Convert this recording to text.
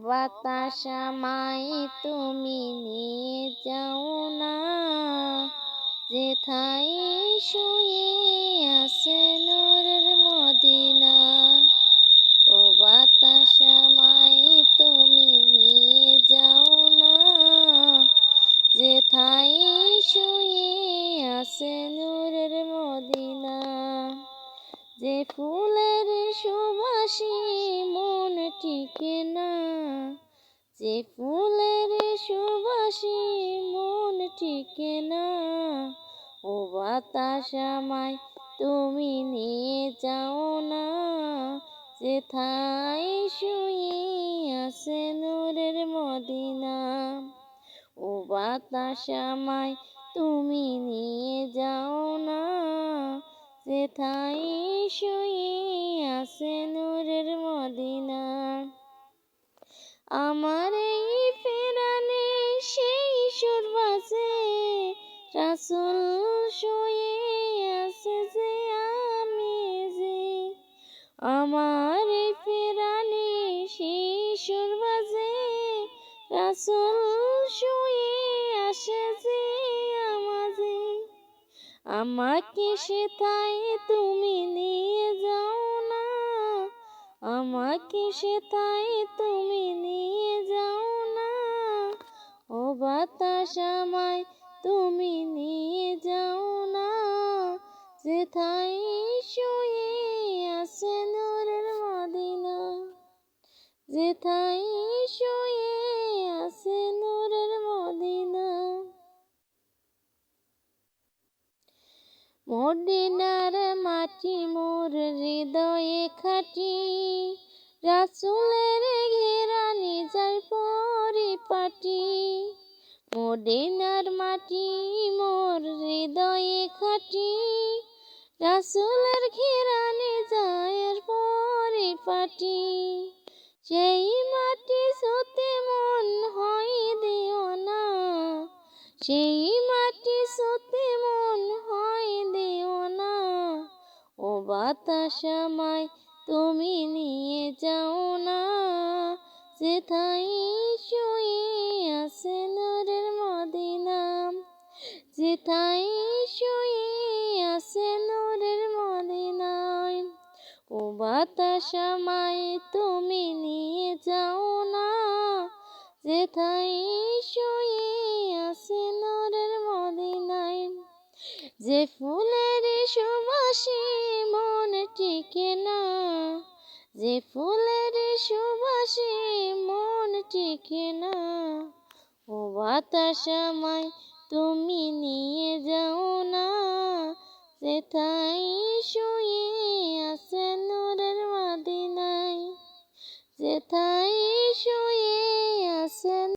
বাতাস আমায় তুমি নিয়ে যাও না, যেথায় শুয়ে আছে নূরের মদিনা। ও বাতাস আমায় তুমি নিয়ে যাও না, যেথায় শুয়ে আছে নূরের মদিনা। যে ফুলের সুবাসে মন টিকে না, যে ফুলের সুবাসে মন টিকে না। ও বাতাস আমায় তুমি নিয়ে যাও না, যেথায় শুয়ে আছে নূরের মদিনা। ও বাতাস আমায় তুমি নিয়ে যাও না, যেথায় শুয়ে আছে নূরের মদিনা। আমার এই ফেরানে সেই সুর বাজে, রাসূল শুয়ে আছে যে আমি যে। আমার এই ফেরানে সেই সুর বাজে, রাসূল শুয়ে আছে যে আমাজে। আমাকে সেথায় তুমি নিয়ে যাও না, আমাকে সেথায় তুমি নিয়ে যাও না। ও বাতাস আমায় তুমি নিয়ে যাও না, যেথায় শুয়ে আছে নূরের মদিনা, যেথায় শুয়ে আছে নূরের মদিনা। মদিনার মাটি মোর হৃদয়ে খাটি, রাসূলের ঘেরানি যায় পরিপাটি। মদিনার মাটি মোর হৃদয়ে খাটি, রাসূলের ঘেরানি যায় পরিপাটি। সেই মাটি ছুঁতে মন হয় দিওয়ানা, সেই মাটি ছুঁতে মন হয় দিওয়ানা। ও বাতাস আমায় তুমি নিয়ে যাও না, যেথায় শুয়ে আছে নূরের মদিনা, যেথায় শুয়ে আছে নূরের মদিনায়। ও বাতাস আমায় তুমি নিয়ে যাও না, যেথায় শুয়ে আছে নূরের মদিনায়। যে ফুলের সুবাসে মন টিকে না, যে ফুলের সুবাসে মন টিকে না। ও বাতাস আমায় তুমি নিয়ে যাও না, যেথায় শুয়ে